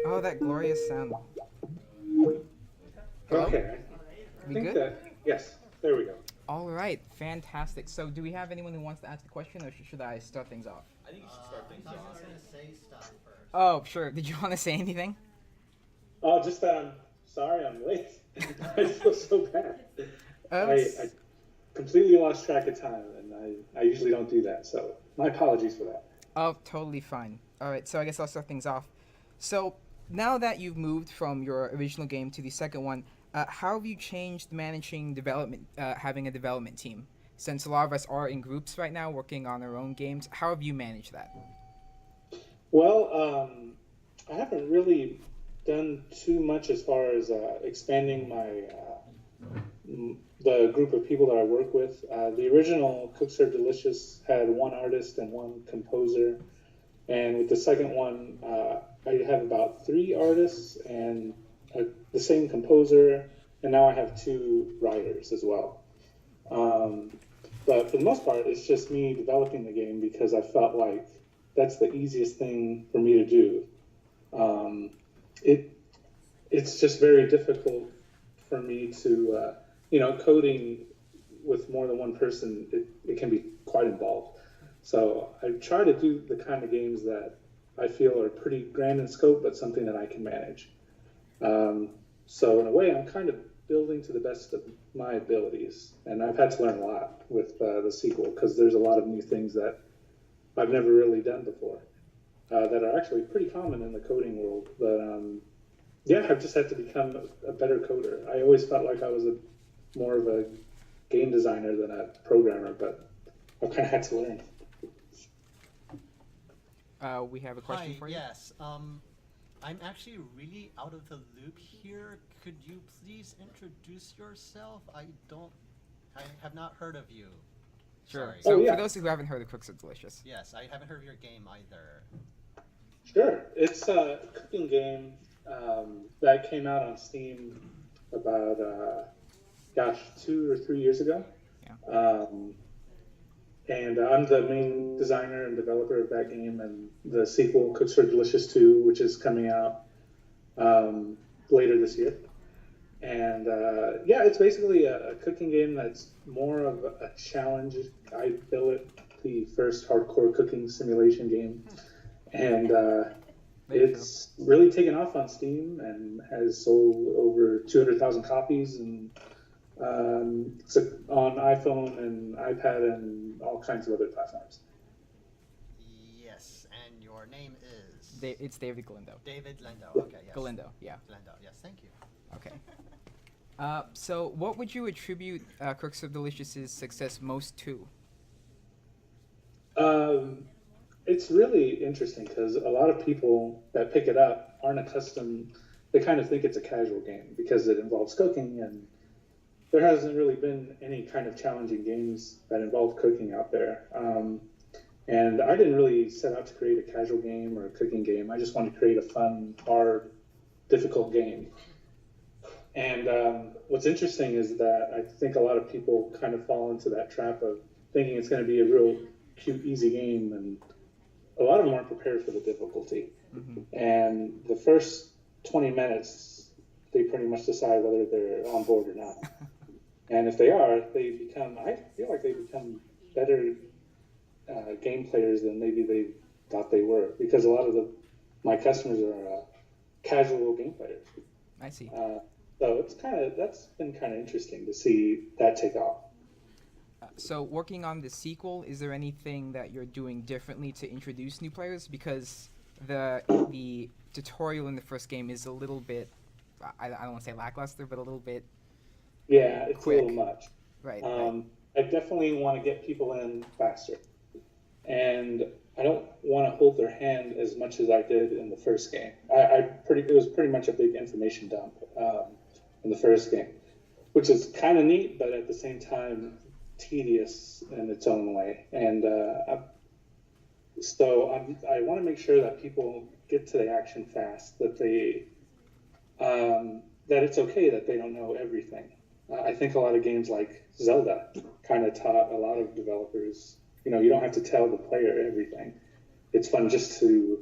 Oh, that glorious sound. Hello? Okay, I We think good? that, yes, there we go. All right, fantastic. So, do we have anyone who wants to ask the question, or should I start things off? I think you should start I things thought you were off. gonna say stuff first. Oh, sure. Did you want to say anything? Oh, just that I'm sorry I'm late. I feel so bad. I It's completely lost track of time, and I usually don't do that, so my apologies for that. oh, totally fine. All right, so I guess I'll start things off. So, now that you've moved from your original game to the second one, how have you changed managing development, having a development team? Since a lot of us are in groups right now working on our own games, how have you managed that? Well, I haven't really done too much as far as expanding the group of people that I work with. The original Cook Serve Delicious had one artist and one composer, and with the second one, I have about three artists and the same composer, and now I have two writers as well. Um, but for the most part, it's just me developing the game because I felt like that's the easiest thing for me to do. Um, it it's just very difficult for me to coding with more than one person. It can be quite involved. So I try to do the kind of games that I feel are pretty grand in scope, but something that I can manage. Um, so in a way, I'm kind of building to the best of my abilities, and I've had to learn a lot with the sequel because there's a lot of new things that I've never really done before that are actually pretty common in the coding world. But yeah, I've just had to become a better coder. I always felt like I was more of a game designer than a programmer, but I've kind of had to learn. We have a question Hi, for you. yes. I'm actually really out of the loop here. Could you please introduce yourself? I have not heard of you. Sure. Sorry. Oh So, for yeah, those who haven't heard of Cooks Are Delicious, Yes, I haven't heard of your game either. sure. It's a cooking game that came out on Steam about gosh 2 or 3 years ago. yeah. Um, and I'm the main designer and developer of that game, and the sequel, Cooks for Delicious 2, which is coming out later this year. And yeah, it's basically a cooking game that's more of a challenge. I bill it the first hardcore cooking simulation game, and Very true. it's really taken off on Steam and has sold over 200,000 copies, and it's on iPhone and iPad and all kinds of other platforms. Yes, and your name is It's David Galindo. David Lendo. Yeah. Okay, yes. Galindo, yeah. Lendo. Yes, thank you. Okay. So, what would you attribute Cooks of Delicious's success most to? Um, it's really interesting because a lot of people that pick it up aren't accustomed. They kind of think it's a casual game because it involves cooking, and there hasn't really been any kind of challenging games that involve cooking out there. And I didn't really set out to create a casual game or a cooking game. I just wanted to create a fun, hard, difficult game. And what's interesting is that I think a lot of people kind of fall into that trap of thinking it's going to be a real cute, easy game, and a lot of them aren't prepared for the difficulty. Mm-hmm. And the first 20 minutes, they pretty much decide whether they're on board or not. And if they are, I feel like they become better game players than maybe they thought they were, because a lot of my customers are casual game players. I see. So that's been kind of interesting to see that take off. So, working on the sequel, is there anything that you're doing differently to introduce new players? Because the tutorial in the first game is a little bit, I don't want to say lackluster, but a little bit Yeah, it's a quick. little much. Right, right. I definitely want to get people in faster, and I don't want to hold their hand as much as I did in the first game. It was pretty much a big information dump in the first game, which is kind of neat, but at the same time tedious in its own way. And I want to make sure that people get to the action fast, that it's okay that they don't know everything. I think a lot of games like Zelda kind of taught a lot of developers, you don't have to tell the player everything. It's fun just to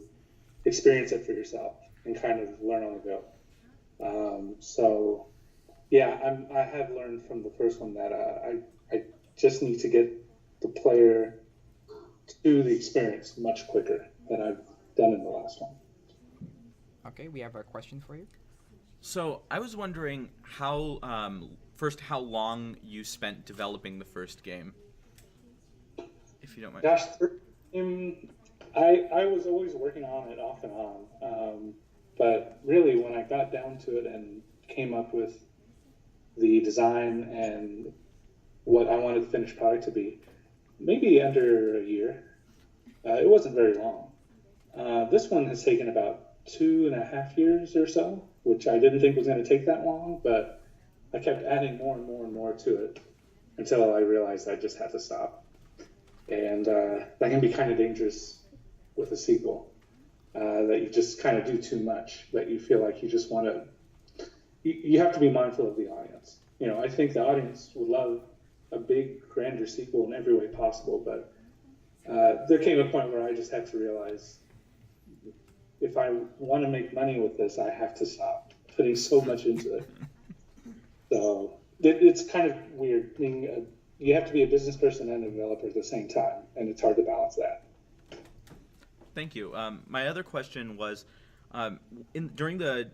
experience it for yourself and kind of learn on the go. So yeah, I have learned from the first one that I just need to get the player to the experience much quicker than I've done in the last one. Okay, we have a question for you. So I was wondering how long you spent developing the first game, if you don't mind. Gosh, I was always working on it off and on, but really when I got down to it and came up with the design and what I wanted the finished product to be, maybe under a year. It wasn't very long. This one has taken about 2.5 years or so, which I didn't think was going to take that long, but I kept adding more and more and more to it until I realized I just had to stop. And that can be kind of dangerous with a sequel, that you just kind of do too much, that you feel like you just want to. You have to be mindful of the audience. I think the audience would love a big, grander sequel in every way possible, but there came a point where I just had to realize if I want to make money with this, I have to stop putting so much into it. So it's kind of weird. You have to be a business person and a developer at the same time, and it's hard to balance that. Thank you. My other question was, during the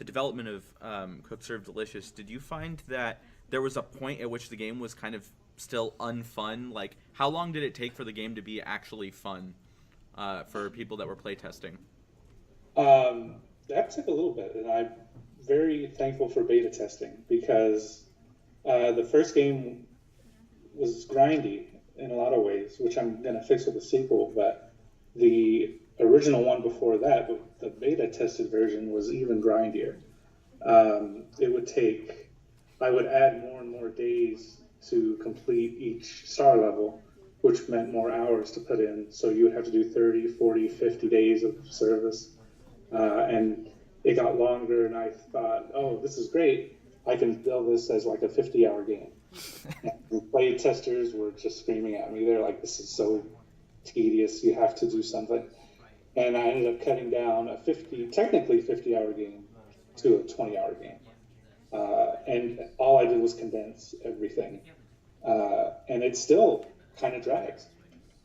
development of Cook Serve Delicious, did you find that there was a point at which the game was kind of still unfun? Like, how long did it take for the game to be actually fun for people that were playtesting? That took a little bit, and I'm very thankful for beta testing because the first game was grindy in a lot of ways, which I'm going to fix with the sequel, but the original one before that, the beta tested version, was even grindier. I would add more and more days to complete each star level, which meant more hours to put in. So you would have to do 30, 40, 50 days of service. And it got longer, and I thought, oh, this is great. I can build this as like a 50-hour game. And play testers were just screaming at me. They're like, this is so tedious. You have to do something. And I ended up cutting down a technically 50-hour game to a 20-hour game. And all I did was condense everything. And it still kind of drags.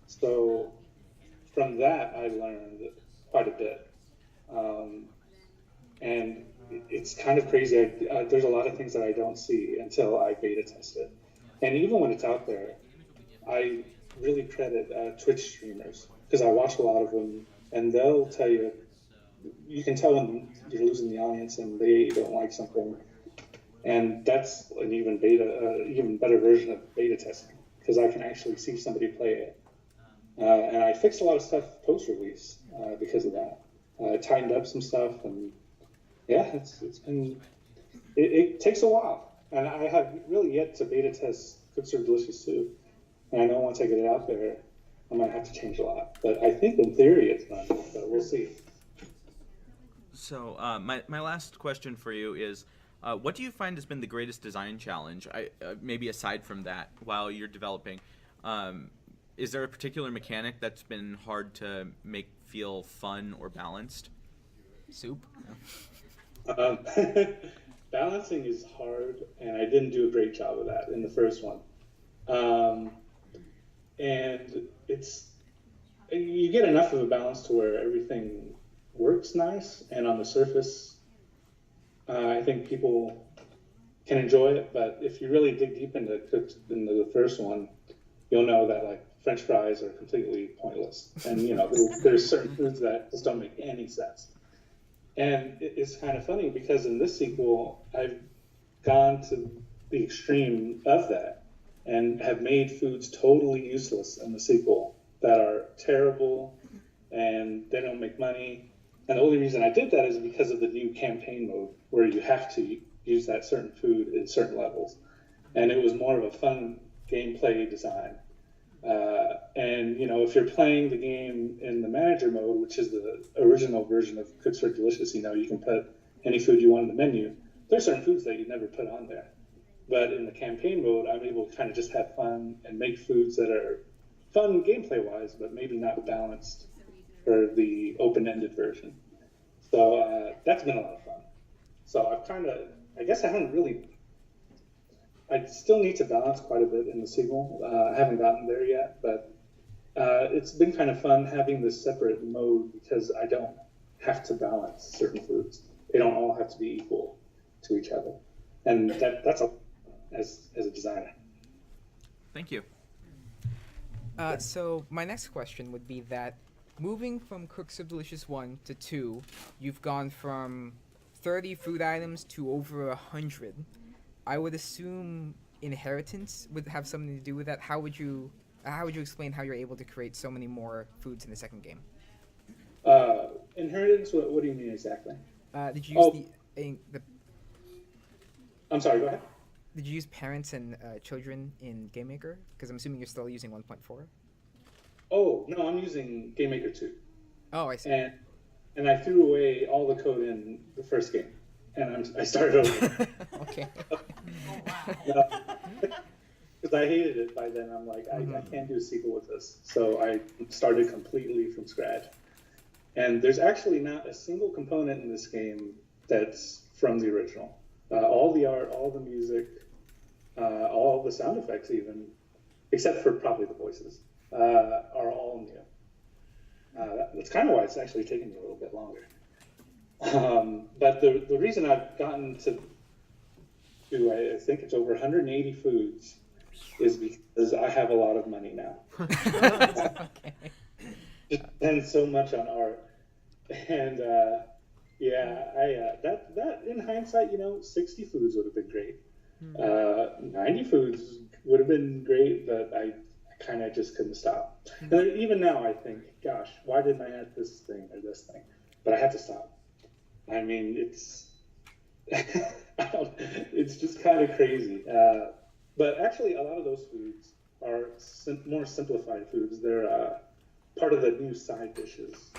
So from that, I learned quite a bit. And it's kind of crazy. There's a lot of things that I don't see until I beta test it. And even when it's out there, I really credit Twitch streamers because I watch a lot of them, and they'll tell you can tell when you're losing the audience and they don't like something. And that's an even better version of beta testing because I can actually see somebody play it. And I fixed a lot of stuff post-release because of that. I tightened up some stuff, and yeah, it takes a while. And I have really yet to beta test Cook Serve Delicious too. And I know once I get it out there, I might have to change a lot. But I think in theory it's done, but we'll see. So my last question for you is, what do you find has been the greatest design challenge, maybe aside from that, while you're developing? Is there a particular mechanic that's been hard to make feel fun or balanced? Soup? Balancing is hard, and I didn't do a great job of that in the first one. And you get enough of a balance to where everything works nice, and on the surface, I think people can enjoy it. But if you really dig deep into the first one, you'll know that like French fries are completely pointless, and there's certain foods that just don't make any sense. And it's kind of funny because in this sequel, I've gone to the extreme of that and have made foods totally useless in the sequel that are terrible and they don't make money. And the only reason I did that is because of the new campaign mode where you have to use that certain food in certain levels. And it was more of a fun gameplay design. And if you're playing the game in the manager mode, which is the original version of Cook Serve Delicious, you can put any food you want in the menu. There's certain foods that you never put on there. But in the campaign mode, I'm able to kind of just have fun and make foods that are fun gameplay-wise, but maybe not balanced for the open-ended version. So that's been a lot of fun. So I guess I haven't really, I still need to balance quite a bit in the sequel. I haven't gotten there yet, but it's been kind of fun having this separate mode because I don't have to balance certain foods. They don't all have to be equal to each other. And that's as a designer. Thank you. So my next question would be that moving from Cooks of Delicious 1 to 2, you've gone from 30 food items to over 100. I would assume inheritance would have something to do with that. How would you explain how you're able to create so many more foods in the second game? Inheritance, what do you mean exactly? Did you use the I'm sorry, go ahead. Did you use parents and children in Game Maker? Because I'm assuming you're still using 1.4. Oh, no, I'm using Game Maker 2. Oh, I see. And I threw away all the code in the first game, and I started over. Okay. Because I hated it by then. I'm like, I can't do a sequel with this. So I started completely from scratch. And there's actually not a single component in this game that's from the original. All the art, all the music, all the sound effects even, except for probably the voices, are all new. That's kind of why it's actually taken me a little bit longer. But the reason I've gotten to do, I think it's over 180 foods, is because I have a lot of money now. Okay. Spend so much on art. And that in hindsight, 60 foods would have been great. 90 foods would have been great, but I kind of just couldn't stop. And even now, I think, gosh, why didn't I add this thing or this thing? But I had to stop. I mean, it's it's just kind of crazy. But actually, a lot of those foods are more simplified foods. They're part of the new side dishes.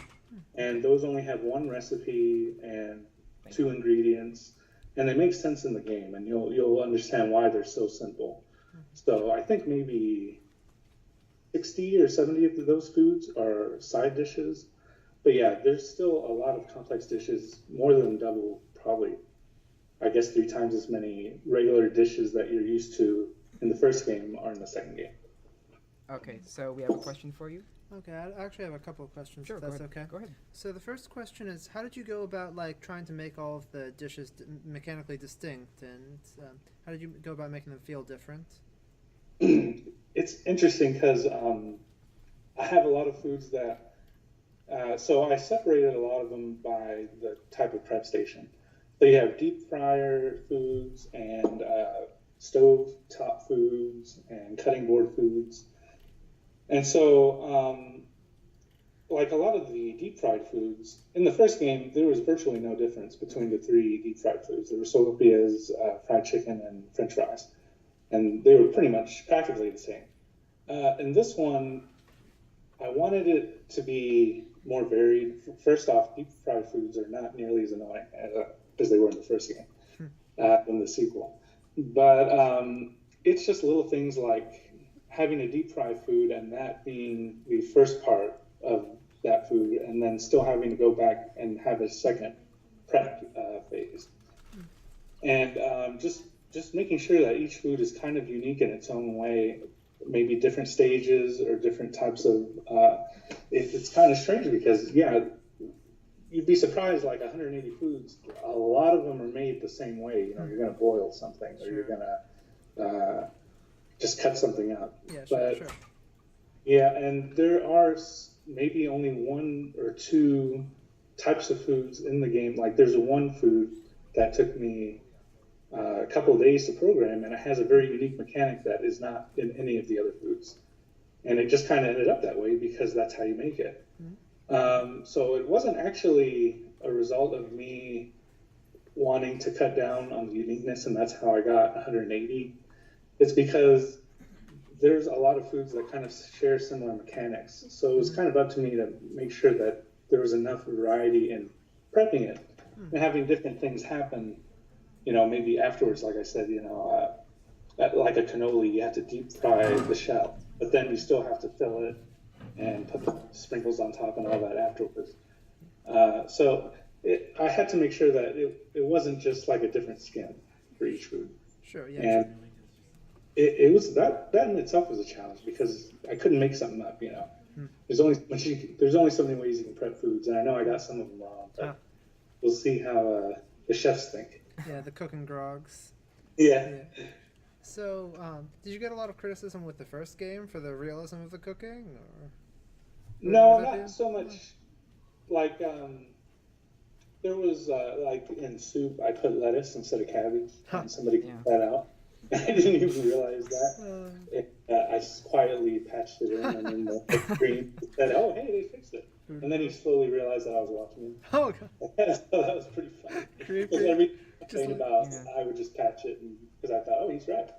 And those only have one recipe and 2 ingredients, and they make sense in the game, and you'll understand why they're so simple. So I think maybe 60 or 70 of those foods are side dishes. But yeah, there's still a lot of complex dishes, more than double, probably, I guess 3 times as many regular dishes that you're used to in the first game are in the second game. Okay, so we have a question for you. Okay, I actually have a couple of questions, Sure, if that's go ahead. okay. Go ahead. So the first question is, how did you go about trying to make all of the dishes mechanically distinct, and how did you go about making them feel different? It's interesting because I have a lot of foods that, so I separated a lot of them by the type of prep station. So you have deep fryer foods and stove top foods and cutting board foods. And so, like a lot of the deep fried foods, in the first game, there was virtually no difference between the 3 deep fried foods. There were sopapillas, fried chicken, and french fries. And they were pretty much practically the same. In this one, I wanted it to be more varied. First off, deep fried foods are not nearly as annoying as they were in the first game, in the sequel. But it's just little things like having a deep fried food and that being the first part of that food, and then still having to go back and have a second prep phase. And just making sure that each food is kind of unique in its own way, maybe different stages or different types of, it's kind of strange because, yeah, you'd be surprised, like 180 foods, a lot of them are made the same way. You're going to boil something, or you're going to just cut something up. Yeah, sure, sure. Yeah, and there are maybe only 1 or 2 types of foods in the game. Like there's one food that took me a couple of days to program, and it has a very unique mechanic that is not in any of the other foods. And it just kind of ended up that way because that's how you make it. So it wasn't actually a result of me wanting to cut down on the uniqueness, and that's how I got 180. It's because there's a lot of foods that kind of share similar mechanics. So it was kind of up to me to make sure that there was enough variety in prepping it and having different things happen, maybe afterwards, like I said, like a cannoli, you have to deep fry the shell, but then you still have to fill it and put the sprinkles on top and all that afterwards. So I had to make sure that it wasn't just like a different skin for each food. Sure. Yeah. And it was that in itself was a challenge because I couldn't make something up, you know. There's only so many ways you can prep foods, and I know I got some of them wrong, but we'll see how the chefs think. Yeah, the cooking grogs. Yeah. So, did you get a lot of criticism with the first game for the realism of the cooking? Or No, was that not so much. Like, there was, like, in soup, I put lettuce instead of cabbage, and somebody cut that out. I didn't even realize that. I just quietly patched it in, and then the screen said, "Oh, hey, they fixed it." And then he slowly realized that I was watching him. Oh, God. So that was pretty funny. Creepy. Because every Just thing like- about, I would just patch it, because I thought, oh, he's right.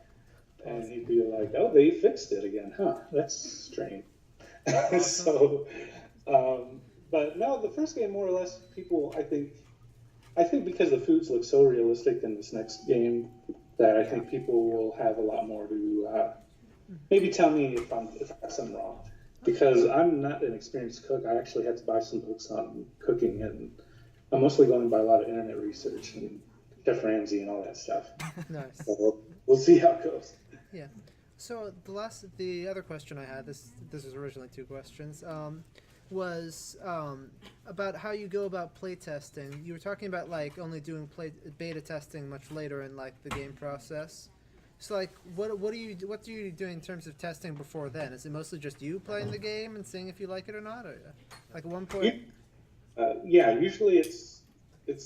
And he'd be like, oh, they fixed it again, huh? That's strange. So, but no, the first game, more or less, people, I think because the foods look so realistic in this next game, that I think people will have a lot more to maybe tell me if I have something wrong. Because I'm not an experienced cook. I actually had to buy some books on cooking, and I'm mostly going by a lot of internet research and Chef Ramsay and all that stuff. Nice. So we'll see how it goes. Yeah. So the other question I had, this was originally two questions, was about how you go about playtesting. You were talking about like only doing beta testing much later in like the game process. So like, what do you do in terms of testing before then? Is it mostly just you playing the game and seeing if you like it or not? Or like at one point? Yeah, usually it's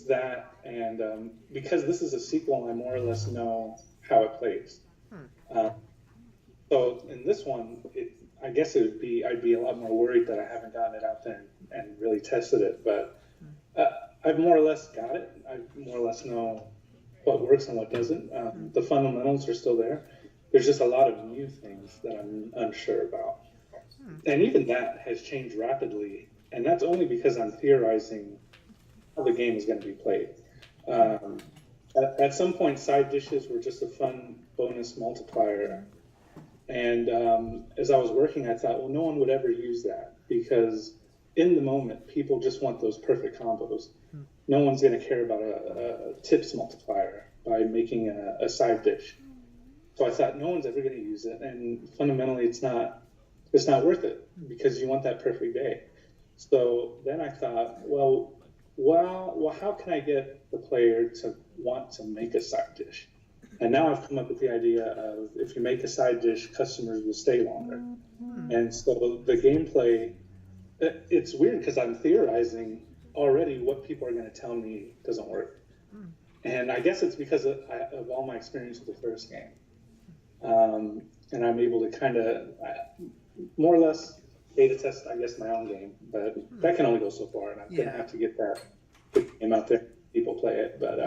that, and because this is a sequel, I more or less know how it plays. So in this one, I guess I'd be a lot more worried that I haven't gotten it out there and really tested it, but I've more or less got it. I more or less know what works and what doesn't. The fundamentals are still there. There's just a lot of new things that I'm unsure about. And even that has changed rapidly, and that's only because I'm theorizing how the game is going to be played. At some point, side dishes were just a fun bonus multiplier. And as I was working, I thought, well, no one would ever use that because in the moment, people just want those perfect combos. No one's going to care about a tips multiplier by making a side dish. So I thought no one's ever going to use it, and fundamentally, it's not worth it because you want that perfect day. So then I thought, well, how can I get the player to want to make a side dish? And now I've come up with the idea of if you make a side dish, customers will stay longer. And so the gameplay, it's weird because I'm theorizing already what people are going to tell me doesn't work. And I guess it's because of all my experience with the first game. And I'm able to kind of more or less beta test, I guess, my own game. But that can only go so far, and I'm going to have to get that game out there, people play it. But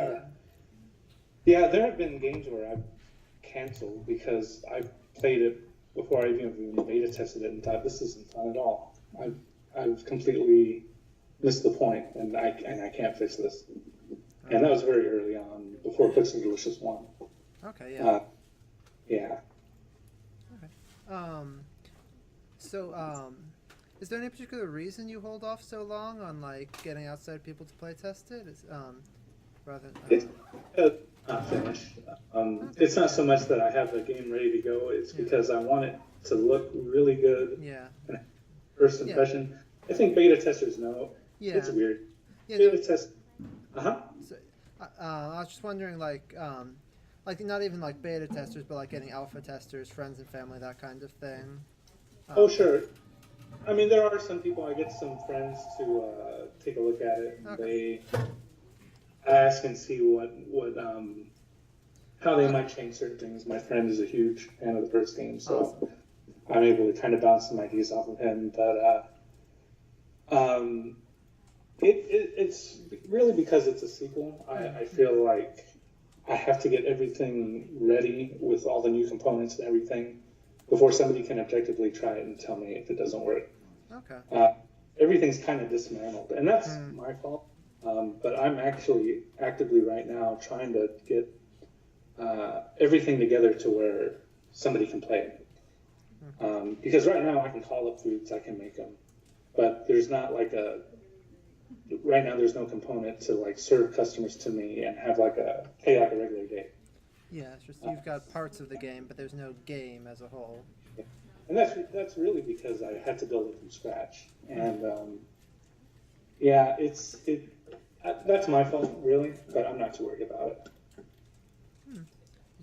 yeah, there have been games where I've canceled because I've played it before I even beta tested it and thought this isn't fun at all. I've completely missed the point, and I can't fix this. And that was very early on, before Cooks and Delicious 1. Okay, yeah. Yeah. Okay. So, is there any particular reason you hold off so long on like getting outside people to play test it? Rather than It's not finished. It's not so much that I have the game ready to go. It's because I want it to look really good. Yeah. First impression. I think beta testers know. Yeah. It's weird. Yeah. Beta test. So, I was just wondering, like not even like beta testers, but like getting alpha testers, friends and family, that kind of thing. Oh, sure. I mean, there are some people. I get some friends to take a look at it. Okay. They ask and see how they might change certain things. My friend is a huge fan of the first game, so I'm able to kind of bounce some ideas off of him. But it's really because it's a sequel. I feel like I have to get everything ready with all the new components and everything before somebody can objectively try it and tell me if it doesn't work. Okay. Everything's kind of dismantled, and that's my fault. But I'm actually actively right now trying to get everything together to where somebody can play it. Because right now I can call up foods, I can make them, but there's not like right now there's no component to like serve customers to me and have like pay like a regular day. Yeah, it's just you've got parts of the game, but there's no game as a whole. And that's really because I had to build it from scratch. And yeah, that's my fault really, but I'm not too worried about it. Did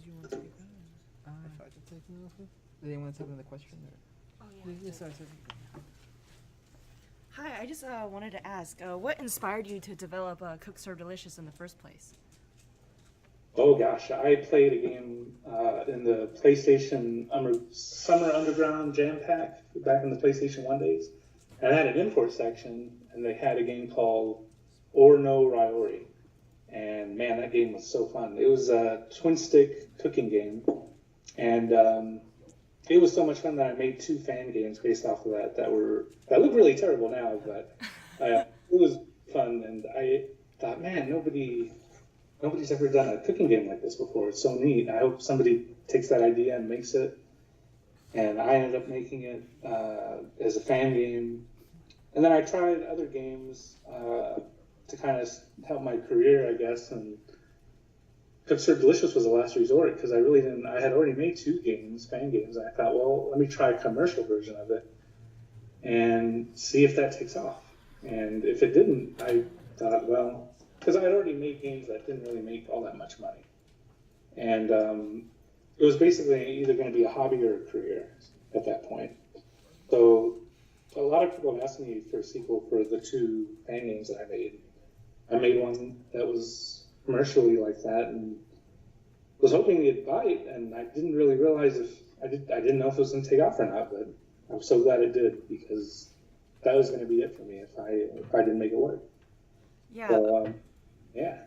you want to take that? If I could take it over? Do they want to take another question? Or? Oh, yeah. Yeah, sorry. Hi, I just wanted to ask, what inspired you to develop Cook Serve Delicious in the first place? Oh gosh, I played a game in the PlayStation Summer Underground Jam Pack back in the PlayStation 1 days. And I had an import section, and they had a game called Or No Riori. And man, that game was so fun. It was a twin-stick cooking game. And it was so much fun that I made 2 fan games based off of that look really terrible now, but it was fun. And I thought, man, nobody's ever done a cooking game like this before. It's so neat. I hope somebody takes that idea and makes it. And I ended up making it as a fan game. And then I tried other games to kind of help my career, I guess. And Cook Serve Delicious was the last resort because I had already made 2 games, fan games. And I thought, well, let me try a commercial version of it and see if that takes off. And if it didn't, I thought, well, because I had already made games that didn't really make all that much money. And it was basically either going to be a hobby or a career at that point. So a lot of people have asked me for a sequel for the 2 fan games that I made. I made one that was commercially like that and was hoping it'd bite, and I didn't really realize I didn't know if it was going to take off or not, but I'm so glad it did because that was going to be it for me if I didn't make it work. Yeah. So, yeah.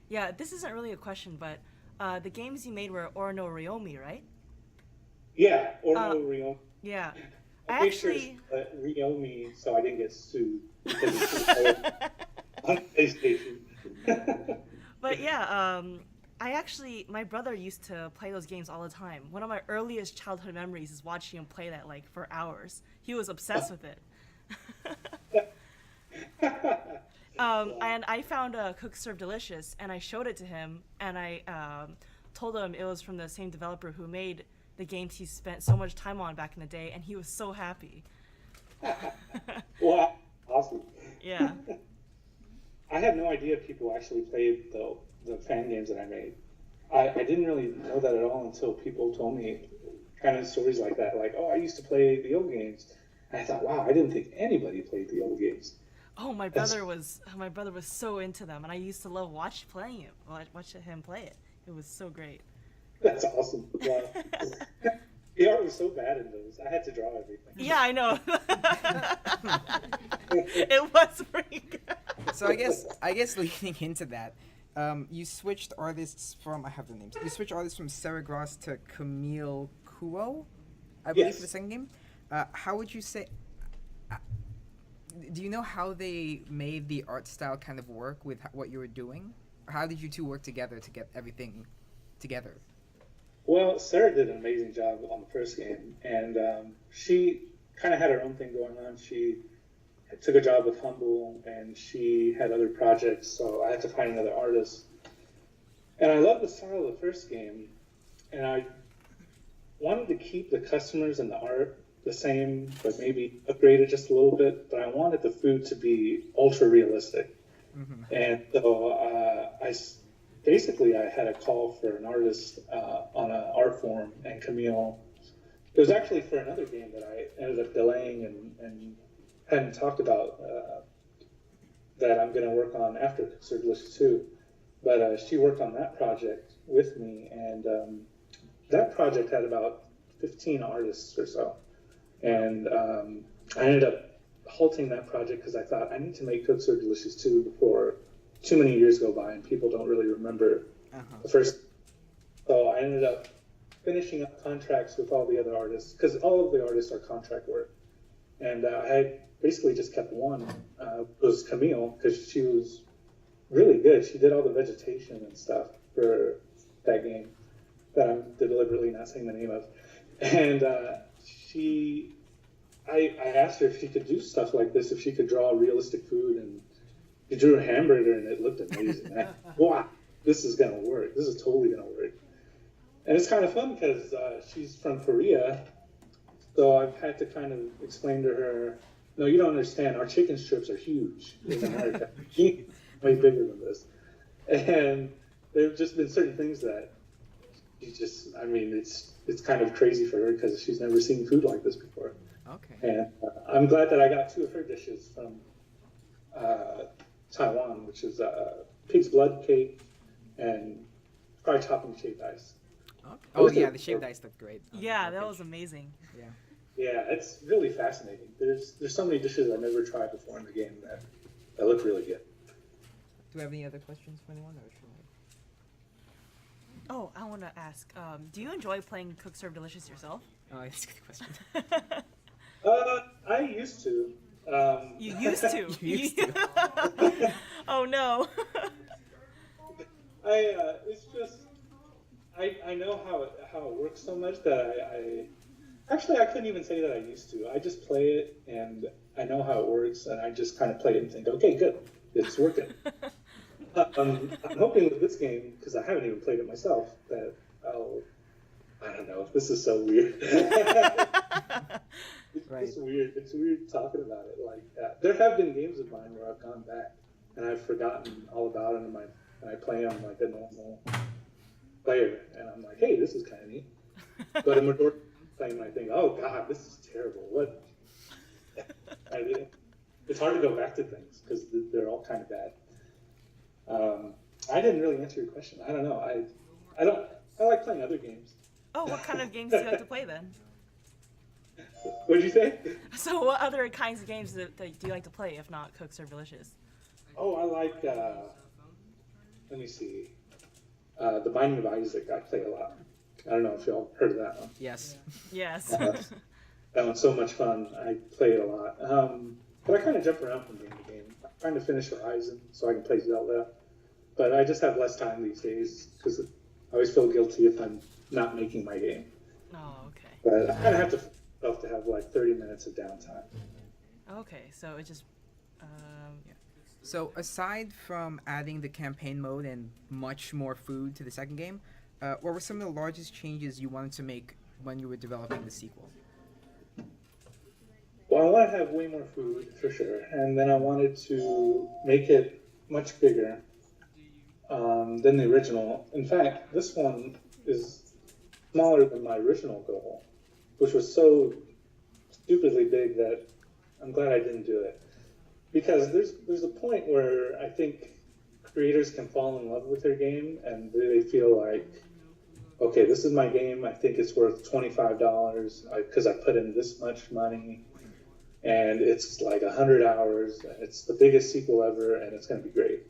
Yeah, this isn't really a question, but the games you made were Or No Ryomi, right? Yeah, or no Ryomi. Yeah. I I made sure actually... to Ryomi so I didn't get sued because it's on PlayStation. But yeah, my brother used to play those games all the time. One of my earliest childhood memories is watching him play that like for hours. He was obsessed with it. And I found Cook Serve Delicious, and I showed it to him, and I told him it was from the same developer who made the games he spent so much time on back in the day, and he was so happy. Wow, awesome. Yeah. I had no idea people actually played the fan games that I made. I didn't really know that at all until people told me kind of stories like that, like, oh, I used to play the old games. And I thought, wow, I didn't think anybody played the old games. Oh, my brother was so into them, and I used to love watching him play it. It was so great. That's awesome. Wow. The art was so bad in those. I had to draw everything. Yeah, I know. It was pretty good. So I guess leading into that, you switched artists from You switched artists from Sarah Gross to Camille Kuo, I believe, Yes. for the second game. How would you say? Do you know how they made the art style kind of work with what you were doing? How did you 2 work together to get everything together? Well, Sarah did an amazing job on the first game, and she kind of had her own thing going on. She took a job with Humble, and she had other projects, so I had to find another artist. And I love the style of the first game, and I wanted to keep the customers and the art the same, but maybe upgrade it just a little bit. But I wanted the food to be ultra realistic. Mm-hmm. And so I had a call for an artist on an art form, and Camille. It was actually for another game that I ended up delaying and hadn't talked about that I'm going to work on after Cook Serve Delicious 2. But she worked on that project with me, and that project had about 15 artists or so. And I ended up halting that project because I thought I need to make Cook Serve Delicious 2 before too many years go by and people don't really remember the first. So I ended up finishing up contracts with all the other artists because all of the artists are contract work. And I basically just kept one, was Camille, because she was really good. She did all the vegetation and stuff for that game. that I'm deliberately not saying the name of, and I asked her if she could do stuff like this, if she could draw realistic food, and she drew a hamburger, and it looked amazing. Wow, this is gonna work. This is totally gonna work. And it's kind of fun because she's from Korea, so I've had to kind of explain to her, no, you don't understand. Our chicken strips are huge in America, way bigger than this. And there have just been certain things that I mean, it's kind of crazy for her because she's never seen food like this before. Okay. And I'm glad that I got 2 of her dishes from Taiwan, which is pig's blood cake and fried topping shaved ice. Okay. Oh yeah, the shaved ice looked great. Yeah, that was amazing. Yeah. Yeah, it's really fascinating. There's so many dishes I've never tried before in the game that look really good. Do we have any other questions for anyone? Or should Oh, I want to ask, do you enjoy playing Cook Serve Delicious yourself? I... Oh, that's a good question. I used to. You used to. You used to. Oh no. It's just I know how it works so much that I couldn't even say that I used to. I just play it and I know how it works, and I just kind of play it and think, okay, good, it's working. I'm hoping with this game, because I haven't even played it myself, that I don't know, this is so weird. It's Right. just weird. It's weird talking about it like that. There have been games of mine where I've gone back and I've forgotten all about them, and I play them like a normal player, and I'm like, hey, this is kind of neat. But I'm playing, and I think, oh god, this is terrible. What? It's hard to go back to things because they're all kind of bad. I didn't really answer your question. I don't know. I like playing other games. Oh, what kind of games do you like to play then? What did you say? So what other kinds of games that do you like to play, if not Cook Serve Delicious? Oh, I like, let me see, The Binding of Isaac I play a lot. I don't know if y'all heard of that one. Yes. Yes. That one's so much fun. I play it a lot. But I kind of jump around from game to game. I'm trying to finish Horizon so I can play Zelda. But I just have less time these days because I always feel guilty if I'm not making my game. Oh, okay. But I kind of have to have like 30 minutes of downtime. Okay, so it just, So aside from adding the campaign mode and much more food to the second game, what were some of the largest changes you wanted to make when you were developing the sequel? Well, I want to have way more food for sure, and then I wanted to make it much bigger than the original. In fact, this one is smaller than my original goal, which was so stupidly big that I'm glad I didn't do it. Because there's a point where I think creators can fall in love with their game and they feel like, okay, this is my game. I think it's worth $25 because I put in this much money, and it's like 100 hours. And it's the biggest sequel ever, and it's going to be great.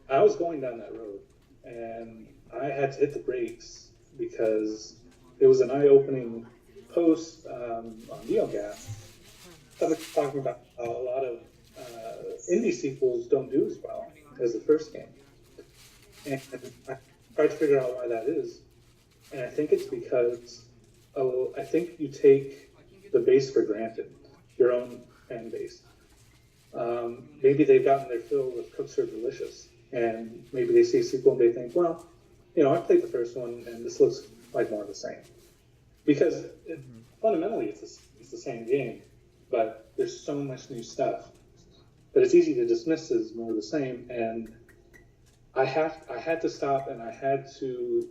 I was going down that road, and I had to hit the brakes because it was an eye-opening post on NeoGAF. Somebody talking about how a lot of indie sequels don't do as well as the first game. And I tried to figure out why that is. And I think it's because I think you take the base for granted, your own fan base. Maybe they've gotten their fill with Cook Serve Delicious, and maybe they see a sequel and they think, well, I played the first one and this looks like more of the same. Because fundamentally it's the same game, but there's so much new stuff that it's easy to dismiss as more of the same. And I had to stop, and I had to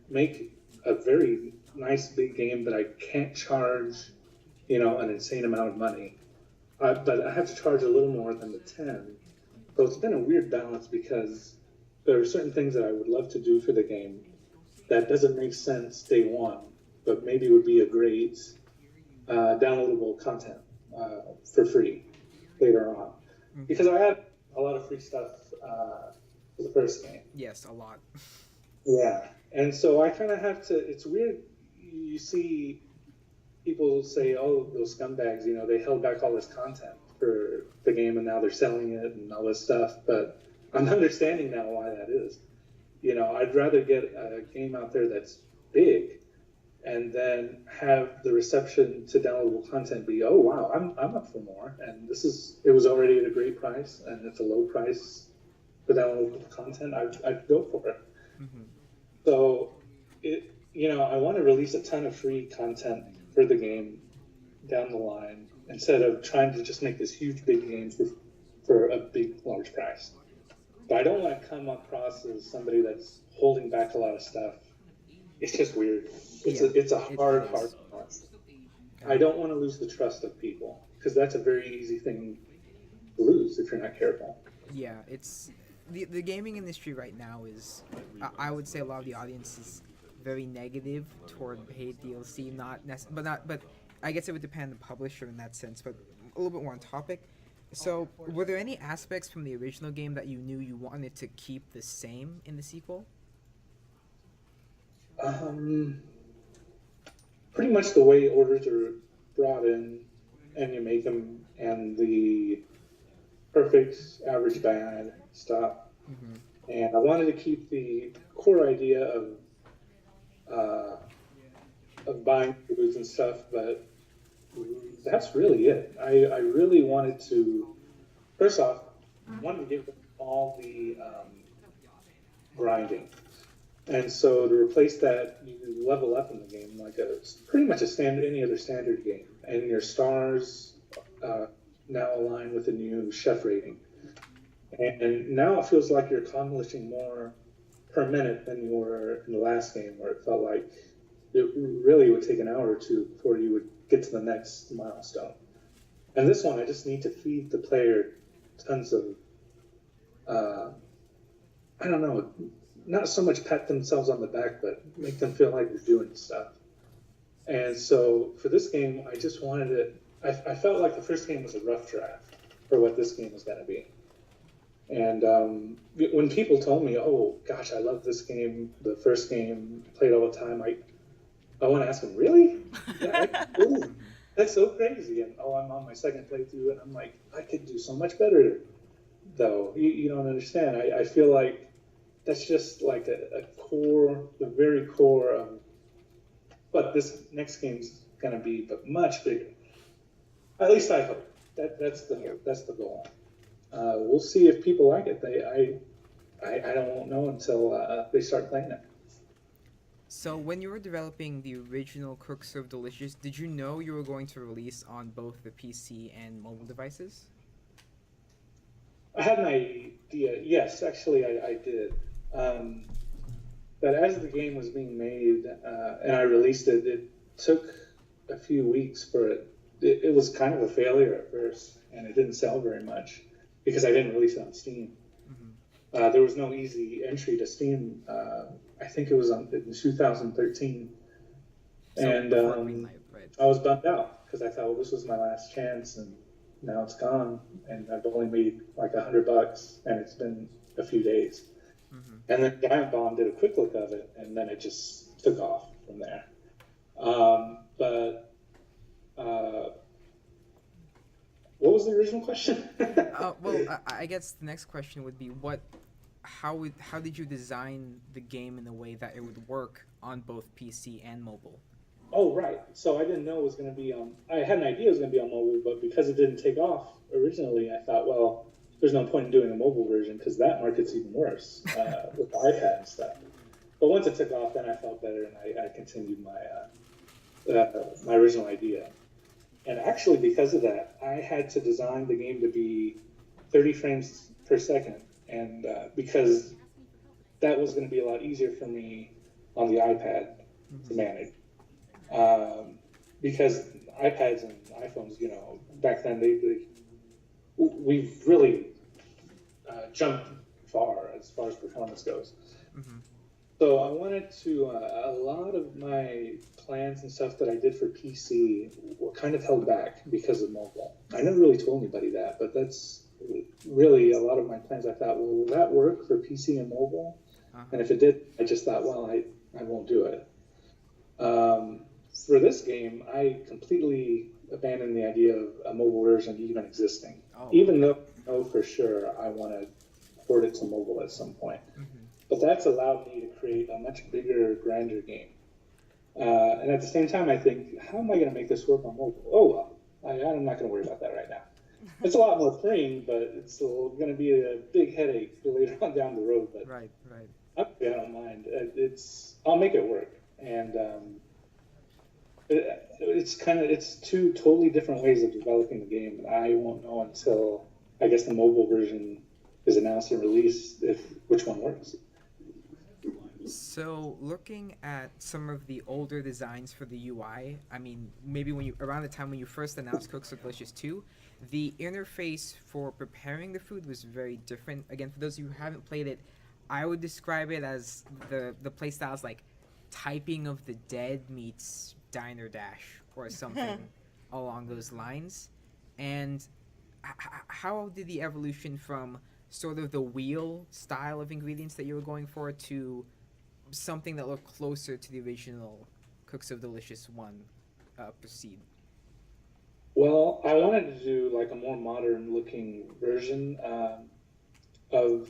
make a very nice big game that I can't charge, an insane amount of money. But I have to charge a little more than the 10. So it's been a weird balance because there are certain things that I would love to do for the game that doesn't make sense day one, but maybe would be a great downloadable content for free later on. Because I had a lot of free stuff for the first game. Yes, a lot. Yeah, and so I kind of have to. It's weird. You see people say, "Oh, those scumbags," they held back all this content for the game, and now they're selling it and all this stuff. But I'm understanding now why that is, You know, I'd rather get a game out there that's big and then have the reception to downloadable content be, oh wow, I'm up for more, and it was already at a great price, and it's a low price for downloadable content. I'd go for it. Mm-hmm. So I want to release a ton of free content for the game down the line instead of trying to just make this huge big game for a big large price. But I don't want to come across as somebody that's holding back a lot of stuff. It's just weird. It's a hard balance. I don't want to lose the trust of people because that's a very easy thing to lose if you're not careful. Yeah, it's the gaming industry right now is, I would say a lot of the audience is very negative toward paid DLC. But I guess it would depend on the publisher in that sense. But a little bit more on topic. So, were there any aspects from the original game that you knew you wanted to keep the same in the sequel? Pretty much the way orders are brought in and you make them, and the perfect average bad stuff. Mm-hmm. And I wanted to keep the core idea of buying foods and stuff, but that's really it. I really wanted to, first off, wanted to give them all the grinding. And so to replace that, you level up in the game like pretty much any other standard game. And your stars now align with the new chef rating. And now it feels like you're accomplishing more per minute than you were in the last game, where it felt like it really would take an hour or two before you would get to the next milestone. And this one, I just need to feed the player tons of, I don't know, not so much pat themselves on the back, but make them feel like they're doing stuff. And so for this game, I just wanted it, I felt like the first game was a rough draft for what this game was going to be. And when people told me, oh gosh, I love this game, the first game, played all the time, I want to ask them, really? Really? That's so crazy. And I'm on my second playthrough, and I'm like, I could do so much better, though. You don't understand. I feel like that's just like a core, the very core of what this next game's going to be, but much bigger. At least I hope. That's the goal. We'll see if people like it. I don't know until they start playing it. So when you were developing the original Cook Serve Delicious, did you know you were going to release on both the PC and mobile devices? I had an idea. Yes, actually, I did. But as the game was being made and I released it, it took a few weeks for it. It was kind of a failure at first, and it didn't sell very much because I didn't release it on Steam. Mm-hmm. There was no easy entry to Steam. I think it was in 2013. So and Greenlight, right? I was bummed out because I thought, well, this was my last chance, and now it's gone. And I've only made like $100, and it's been a few days. Mm-hmm. And then Giant Bomb did a quick look of it, and then it just took off from there. What was the original question? Well, I guess the next question would be how did you design the game in a way that it would work on both PC and mobile? Oh, right. So I didn't know it was going to be on. I had an idea it was going to be on mobile, but because it didn't take off originally, I thought, well, there's no point in doing a mobile version because that market's even worse with the iPad and stuff. But once it took off, then I felt better, and I continued my original idea. And actually, because of that, I had to design the game to be 30 frames per second, and because that was going to be a lot easier for me on the iPad to manage. Because iPads and iPhones, back then we've really jumped far as performance goes. Mm-hmm. So I wanted to, a lot of my plans and stuff that I did for PC were kind of held back because of mobile. I never really told anybody that, but that's really a lot of my plans. I thought, well, will that work for PC and mobile? Uh-huh. And if it did, I just thought, well, I won't do it. For this game, I completely abandoned the idea of a mobile version even existing, even though I know for sure I want to port it to mobile at some point. Mm-hmm. but that's allowed me to create a much bigger, grander game. And at the same time, I think, how am I going to make this work on mobile? Oh, well, I'm not going to worry about that right now. It's a lot more freeing, but it's going to be a big headache later on down the road. But Right, right. I don't mind. I'll make it work. And it's two totally different ways of developing the game. And I won't know until, I guess, the mobile version is announced and released which one works. So, looking at some of the older designs for the UI, I mean, maybe around the time when you first announced Cooks of Delicious 2, the interface for preparing the food was very different. Again, for those of you who haven't played it, I would describe it as the playstyle is like typing of the Dead meets Diner Dash or something along those lines. And how did the evolution from sort of the wheel style of ingredients that you were going for to something that looked closer to the original Cooks of Delicious 1 proceed? Well, I wanted to do like a more modern looking version of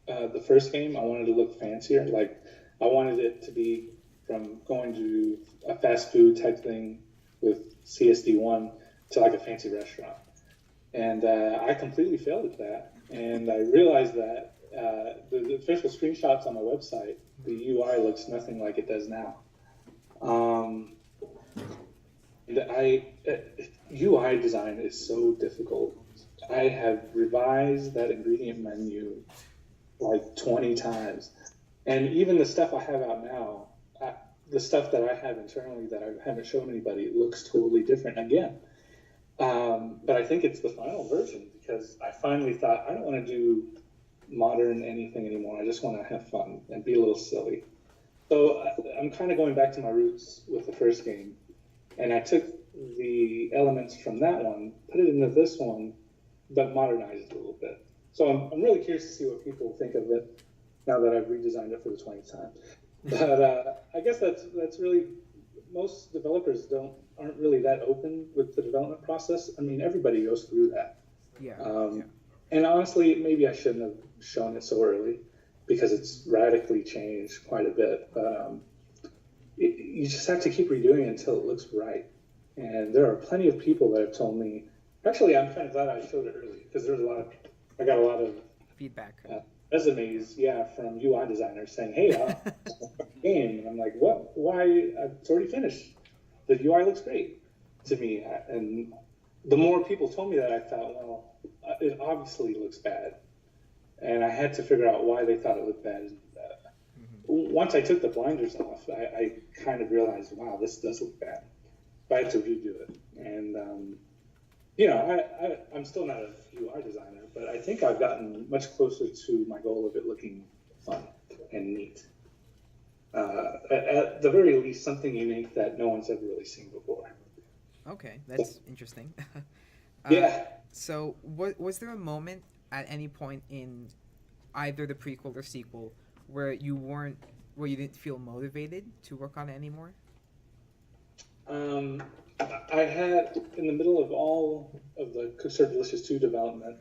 the first game. I wanted to look fancier. Like, I wanted it to be from going to a fast food type thing with CSD1 to like a fancy restaurant. And I completely failed at that. And I realized that the official screenshots on my website, the UI looks nothing like it does now. UI design is so difficult. I have revised that ingredient menu like 20 times. And even the stuff I have out now, the stuff that I have internally that I haven't shown anybody, looks totally different again. But I think it's the final version because I finally thought, I don't want to do modern anything anymore. I just want to have fun and be a little silly. So I'm kind of going back to my roots with the first game. And I took the elements from that one, put it into this one, but modernized it a little bit. So I'm really curious to see what people think of it now that I've redesigned it for the 20th time. But I guess that's really, most developers aren't really that open with the development process. I mean, everybody goes through that. Yeah. And honestly, maybe I shouldn't have shown it so early because it's radically changed quite a bit. But you just have to keep redoing it until it looks right. And there are plenty of people that have told me, actually, I'm kind of glad I showed it early because I got a lot of Feedback. Resumes, from UI designers saying, hey, game. And I'm like, what? Why? It's already finished. The UI looks great to me. And the more people told me that, I thought, well, it obviously looks bad. And I had to figure out why they thought it looked bad. Once I took the blinders off, I kind of realized, wow, this does look bad. But I had to redo it. And, I'm still not a UI designer, but I think I've gotten much closer to my goal of it looking fun and neat. At the very least, something unique that no one's ever really seen before. Okay, that's interesting. Yeah. So, was there a moment at any point in either the prequel or sequel where you didn't feel motivated to work on it anymore? I had, in the middle of all of the Cooks Are Delicious 2 development,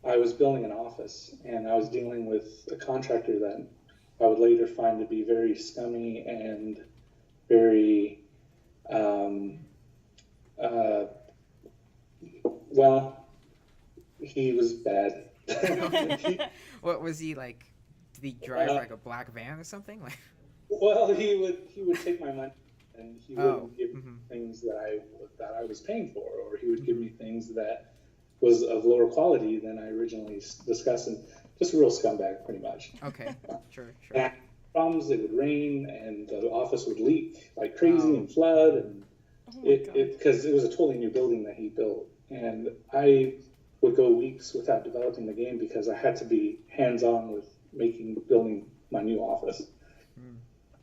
I was building an office, and I was dealing with a contractor that I would later find to be very scummy and very, he was bad. What was he like? Did he drive like a black van or something? Like, well, he would take my money and he wouldn't give me mhm. things that I was paying for, or he would give me things that was of lower quality than I originally discussed, and just a real scumbag, pretty much. Okay, sure. And problems, it would rain, and the office would leak like crazy and flood, and because it was a totally new building that he built, and I would go weeks without developing the game because I had to be hands-on with building my new office.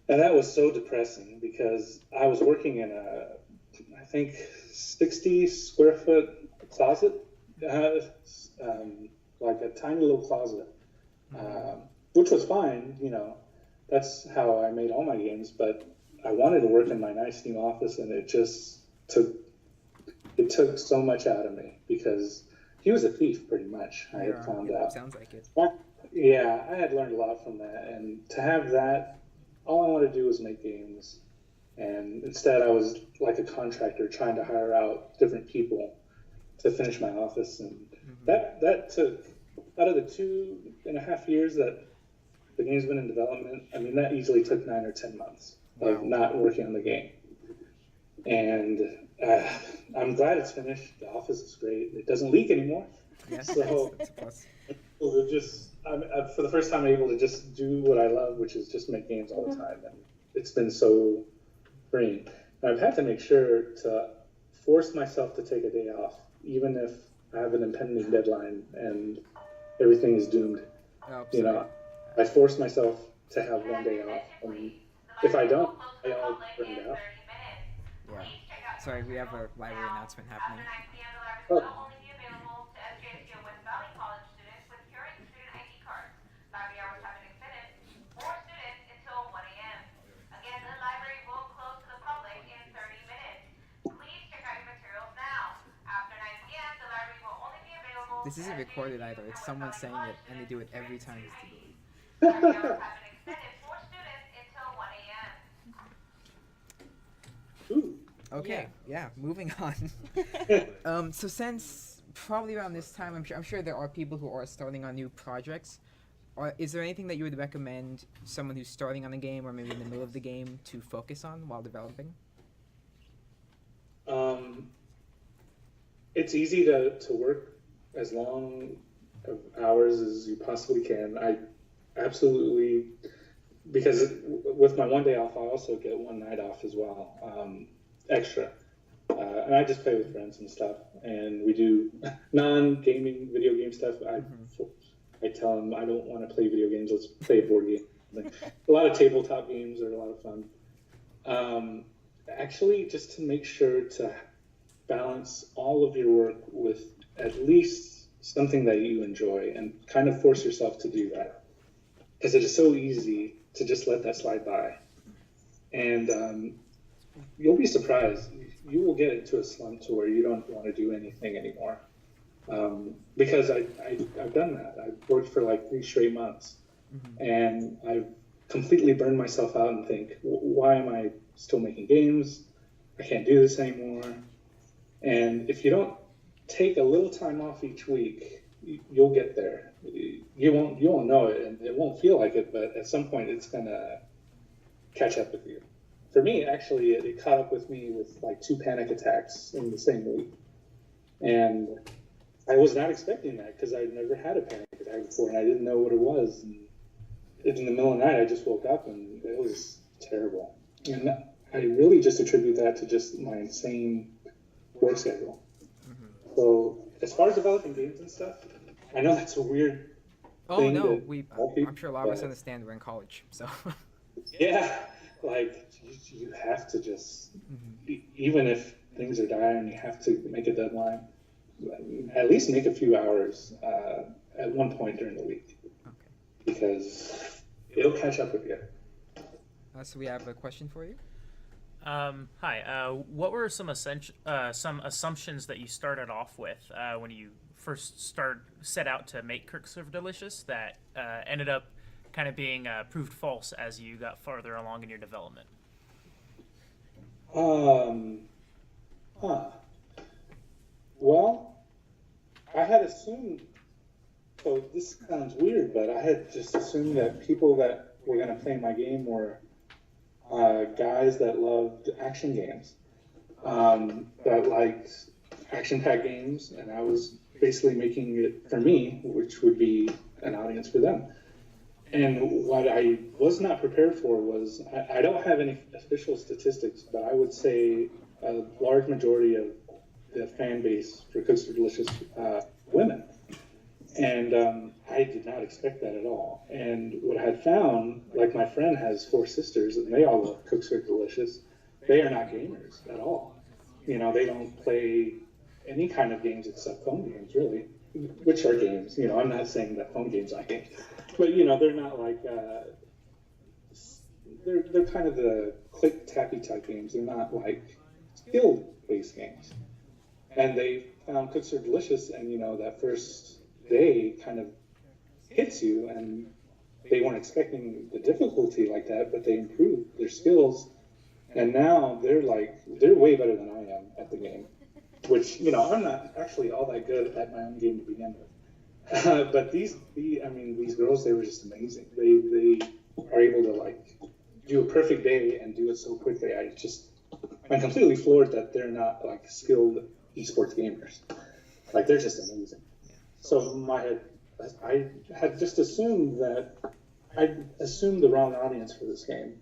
And that was so depressing because I was working in I think 60 square foot closet, like a tiny little closet, which was fine, that's how I made all my games, but I wanted to work in my nice new office, and it just took so much out of me because he was a thief, pretty much. I had found out. Sounds like it. Yeah, I had learned a lot from that, and to have that, all I wanted to do was make games, and instead I was like a contractor trying to hire out different people to finish my office, and that took out of the 2.5 years that the game's been in development. I mean, that easily took 9 or 10 months of Wow. not working on the game, and I'm glad it's finished. The office is great. It doesn't leak anymore, Yes, so that's a plus. able to just for the first time able to just do what I love, which is just make games all the time, and it's been so freeing. And I've had to make sure to force myself to take a day off, even if I have an impending deadline and everything is doomed. Oh, You sorry. know, I force myself to have one day off, and if I don't, I all burned out. Yeah. Sorry, we have a library announcement happening. Oh, This isn't recorded either. It's someone saying it, and they do it every time. ooh. Okay, yeah, moving on. So since probably around this time, I'm sure there are people who are starting on new projects. Or is there anything that you would recommend someone who's starting on a game or maybe in the middle of the game to focus on while developing? Um, it's easy to work as long of hours as you possibly can. I absolutely, because with my one day off, I also get one night off as well, extra. And I just play with friends and stuff, and we do non-gaming video game stuff. I tell them I don't want to play video games. Let's play a board game. Like, a lot of tabletop games are a lot of fun. Actually, just to make sure to balance all of your work with at least something that you enjoy, and kind of force yourself to do that, because it is so easy to just let that slide by. And you'll be surprised. You will get into a slump to where you don't want to do anything anymore. Because I've done that. I've worked for like 3 straight months, and I've completely burned myself out and think, why am I still making games? I can't do this anymore. And if you don't take a little time off each week, you'll get there. You won't know it, and it won't feel like it, but at some point it's gonna catch up with you. For me, actually, it caught up with me with like 2 panic attacks in the same week, and I was not expecting that because I'd never had a panic attack before, and I didn't know what it was. And in the middle of the night, I just woke up, and it was terrible. And I really just attribute that to just my insane work schedule. So as far as developing games and stuff, I know that's a weird Oh thing no, to tell people, I'm sure a lot of us but understand we're in college, so. yeah, like you have to just, even if things are dire and you have to make a deadline, at least make a few hours at one point during the week, Okay. because it'll catch up with you. So we have a question for you. Hi. What were some assumptions that you started off with when you first set out to make Kirkserve Delicious that ended up kind of being proved false as you got farther along in your development? Huh. Well, I had assumed. So this sounds weird, but I had just assumed that people that were going to play my game were guys that loved action games, that liked action-packed games, and I was basically making it for me, which would be an audience for them. And what I was not prepared for was, I don't have any official statistics, but I would say a large majority of the fan base for Cooks for Delicious women. And I did not expect that at all. And what I had found, like my friend has 4 sisters, and they all love Cooks Are Delicious. They are not gamers at all. You know, they don't play any kind of games except phone games, really, which are games. You know, I'm not saying that phone games are games, but you know, they're not like they're kind of the click tappy type games. They're not like skill based games. And they found Cooks Are Delicious, and you know, that first day kind of hits you, and they weren't expecting the difficulty like that, but they improved their skills, and now they're way better than I am at the game, which, you know, I'm not actually all that good at my own game to begin with. But these girls, they were just amazing. They are able to like do a perfect day and do it so quickly. I'm completely floored that they're not like skilled esports gamers. Like, they're just amazing. So I had just assumed the wrong audience for this game,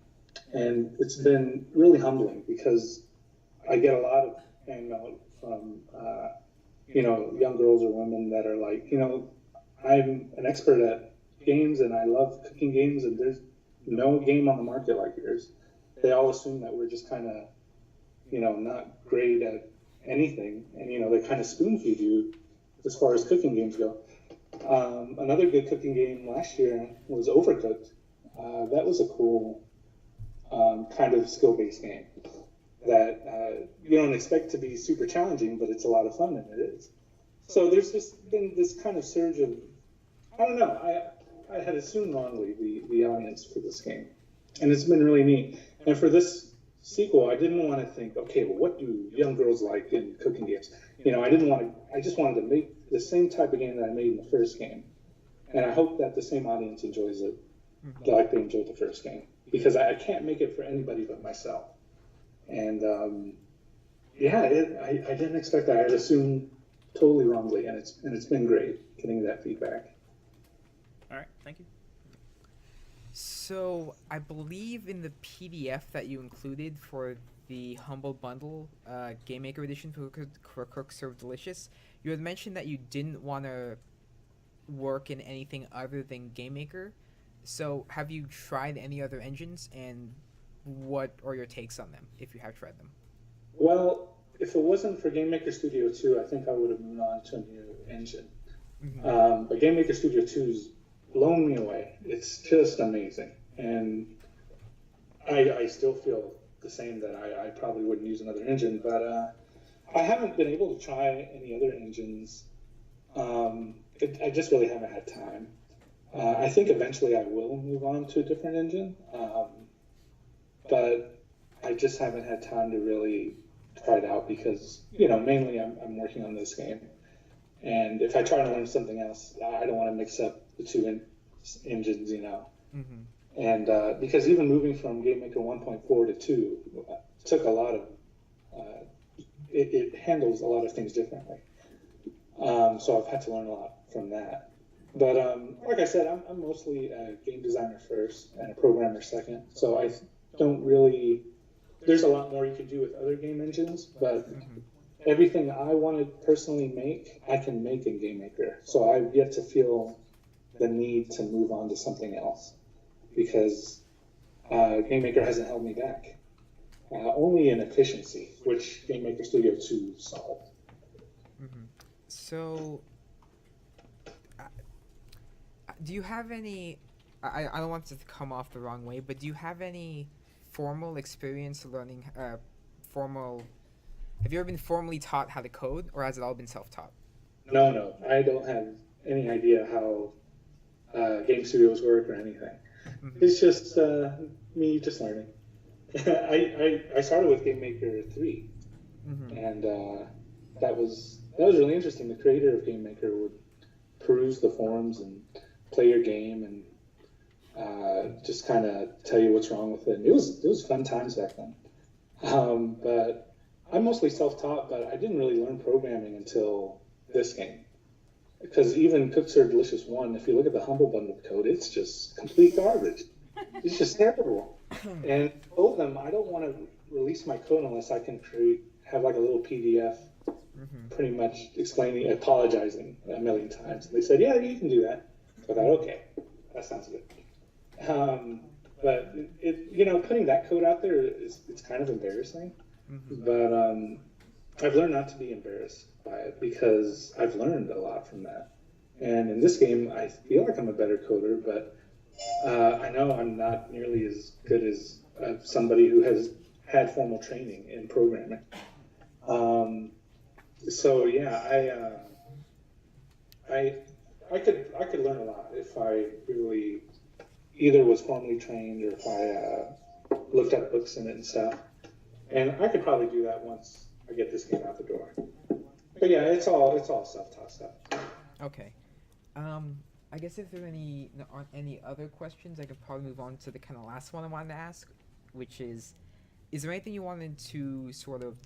and it's been really humbling because I get a lot of fan mail from young girls or women that are like, I'm an expert at games and I love cooking games, and there's no game on the market like yours. They all assume that we're just kind of not great at anything, and they kind of spoon feed you as far as cooking games go. Another good cooking game last year was Overcooked. That was a cool kind of skill-based game that you don't expect to be super challenging, but it's a lot of fun, and it is. So there's just been this kind of surge of, I don't know, I had assumed wrongly the audience for this game, and it's been really neat. And for this sequel, I didn't want to think, okay, well, what do young girls like in cooking games? I just wanted to make the same type of game that I made in the first game. And I hope that the same audience enjoys it like they enjoyed the first game. Because I can't make it for anybody but myself. And I didn't expect that. I had assumed totally wrongly, and it's been great getting that feedback. All right, thank you. So I believe in the PDF that you included for the Humble Bundle Game Maker Edition for Cook Serve Delicious, you had mentioned that you didn't want to work in anything other than Game Maker. So have you tried any other engines, and what are your takes on them, if you have tried them? Well, if it wasn't for Game Maker Studio 2, I think I would have moved on to a new engine. Mm-hmm. But Game Maker Studio 2's blown me away. It's just amazing. And I still feel the same, that I probably wouldn't use another engine, but I haven't been able to try any other engines. I just really haven't had time. I think eventually I will move on to a different engine, but I just haven't had time to really try it out because, mainly I'm working on this game. And if I try to learn something else, I don't want to mix up the two engines, Mm-hmm. And because even moving from GameMaker 1.4 to 2 took a lot of, it handles a lot of things differently. So I've had to learn a lot from that. But like I said, I'm mostly a game designer first and a programmer second. So I don't really, there's a lot more you can do with other game engines, but everything I want to personally make, I can make in GameMaker. So I've yet to feel the need to move on to something else because GameMaker hasn't held me back. Only in efficiency, which GameMaker Studio 2 solved. Mm-hmm. So, do you have any, I don't want to come off the wrong way, but do you have any formal experience learning, have you ever been formally taught how to code, or has it all been self-taught? No, I don't have any idea how game studios work or anything. Mm-hmm. It's just me just learning. I started with GameMaker 3, mm-hmm. and that was really interesting. The creator of GameMaker would peruse the forums and play your game and just kind of tell you what's wrong with it. And it was fun times back then. But I'm mostly self-taught, but I didn't really learn programming until this game. Because even Cook Serve Delicious 1, if you look at the Humble Bundle code, it's just complete garbage. It's just terrible. And I told them I don't want to release my code unless I can have like a little PDF pretty much explaining, apologizing a million times. And they said, yeah, you can do that. I thought, okay, that sounds good. But putting that code out there it's kind of embarrassing. Mm-hmm. But I've learned not to be embarrassed by it because I've learned a lot from that. And in this game, I feel like I'm a better coder, but I know I'm not nearly as good as somebody who has had formal training in programming. So yeah, I could learn a lot if I really either was formally trained or if I looked up books in it and stuff. And I could probably do that once I get this game out the door. But yeah, it's all self-taught stuff. Okay. I guess if there aren't any other questions, I could probably move on to the kind of last one I wanted to ask, which is there anything you wanted to sort of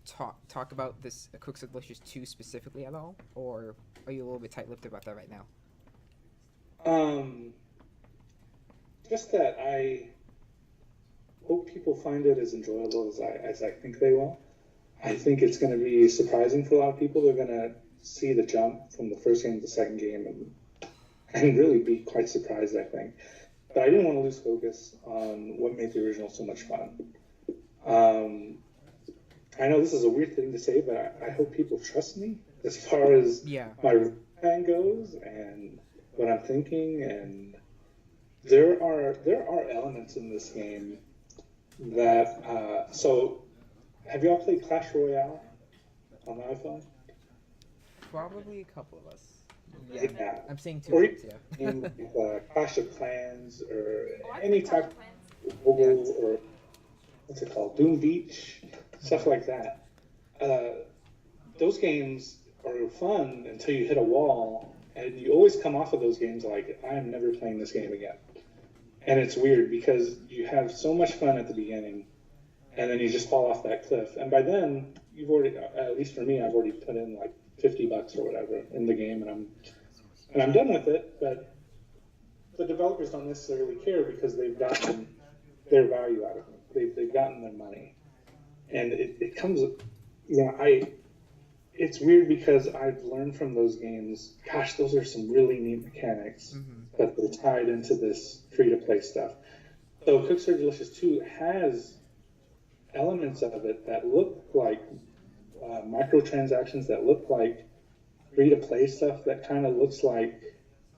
talk about this Cooks of Delicious 2 specifically at all, or are you a little bit tight-lipped about that right now? Just that I hope people find it as enjoyable as I think they will. I think it's going to be surprising for a lot of people. They're going to see the jump from the first game to the second game and really be quite surprised, I think. But I didn't want to lose focus on what made the original so much fun. I know this is a weird thing to say, but I hope people trust me as far as my plan goes and what I'm thinking. And there are elements in this game that so have y'all played Clash Royale on the iPhone? Probably a couple of us. Yeah. I'm saying two Or kids, yeah. in Clash of Clans or any type of mobile or what's it called, Doom Beach, stuff like that. Those games are fun until you hit a wall, and you always come off of those games like, I'm never playing this game again. And it's weird because you have so much fun at the beginning, and then you just fall off that cliff. And by then, you've already, at least for me, I've already put in like $50 or whatever in the game, and I'm done with it. But the developers don't necessarily care because they've gotten their value out of it. They've gotten their money, and it comes, it's weird because I've learned from those games. Gosh, those are some really neat mechanics that they're tied into this free-to-play stuff. So Cooks Are Delicious 2 has elements of it that look like microtransactions, that look like free-to-play stuff, that kind of looks like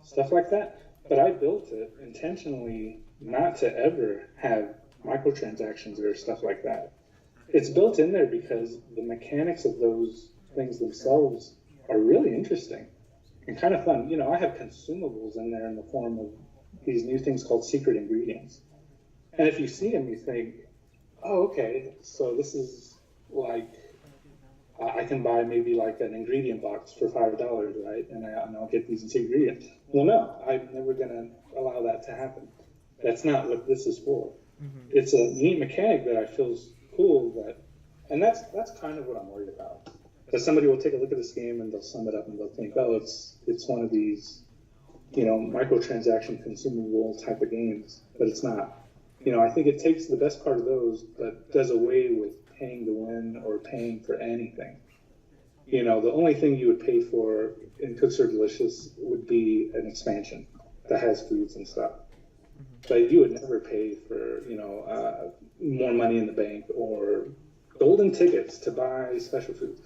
stuff like that. But I built it intentionally not to ever have microtransactions or stuff like that. It's built in there because the mechanics of those things themselves are really interesting and kind of fun. I have consumables in there in the form of these new things called secret ingredients. And if you see them, you think, oh, okay, so this is like, I can buy maybe like an ingredient box for $5, right? And I'll get these ingredients. Well, no, I'm never going to allow that to happen. That's not what this is for. It's a neat mechanic that I feel is cool, and that's kind of what I'm worried about. Because somebody will take a look at this game and they'll sum it up and they'll think, oh, it's one of these, microtransaction consumable type of games, but it's not. I think it takes the best part of those, but does away with paying to win or paying for anything. The only thing you would pay for in Cooks Are Delicious would be an expansion that has foods and stuff. But you would never pay for, more money in the bank or golden tickets to buy special foods.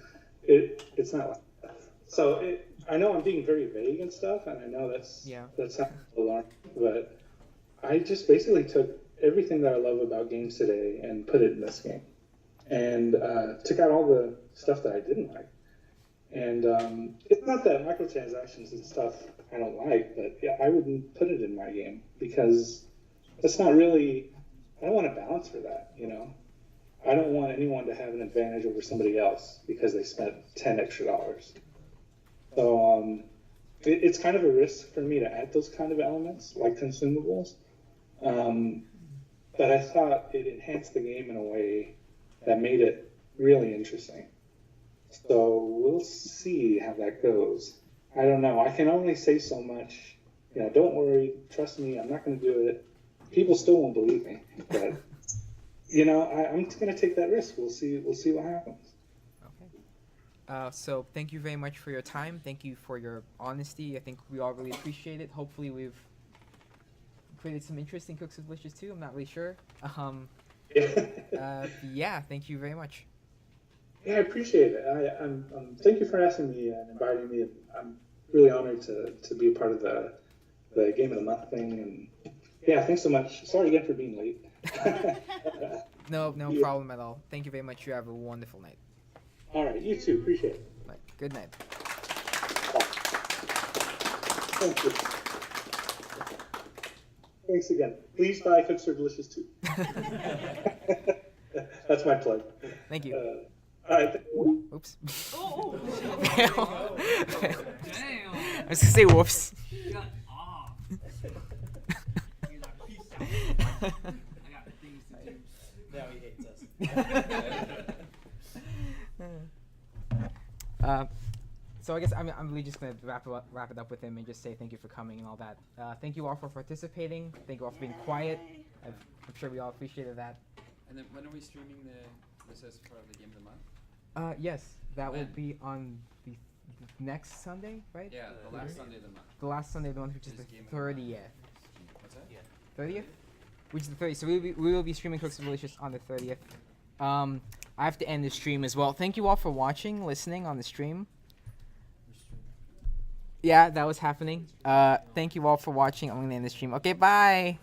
It's not like that. So I know I'm being very vague and stuff, and I know that's not alarming, but I just basically took everything that I love about games today and put it in this game, and took out all the stuff that I didn't like. And it's not that microtransactions and stuff I don't like, but yeah, I wouldn't put it in my game because that's not really. I don't want to balance for that, I don't want anyone to have an advantage over somebody else because they spent $10 extra. So it's kind of a risk for me to add those kind of elements like consumables. But I thought it enhanced the game in a way that made it really interesting. So we'll see how that goes. I don't know. I can only say so much. Don't worry. Trust me. I'm not going to do it. People still won't believe me, but I'm just going to take that risk. We'll see what happens. Okay. So thank you very much for your time. Thank you for your honesty. I think we all really appreciate it. Hopefully we've created some interest in Cooks Are Delicious too. I'm not really sure. Yeah, thank you very much. Yeah, I appreciate it. I'm thank you for asking me and inviting me. I'm really honored to be a part of the Game of the Month thing. And yeah, thanks so much. Sorry again for being late. No problem at all. Thank you very much. You have a wonderful night. All right, you too. Appreciate it. Right. Good night. Thank you. Thanks again. Please buy Cooks Are Delicious too. That's my plug. Thank you. All right. Oops. Oh, Fail. Damn. I was gonna say whoops. Shut off. He's like, peace out. I got things to do. Now he hates us. So I guess I'm really just gonna wrap it up with him and just say thank you for coming and all that. Thank you all for participating. Thank you all for being quiet. I'm sure we all appreciated that. And then when are we streaming this as part of the game of the month? Yes, that will When? be on the next Sunday, right? Yeah, the last Sunday of the month. The last Sunday of the month, which is Is the Game of the Month. 30th. What's that? 30th? Which is the 30th. So we will be streaming Cooks Are Delicious on the 30th. I have to end the stream as well. Thank you all for watching, listening on the stream. Yeah, that was happening. Thank you all for watching. I'm going to end the stream. Okay, bye.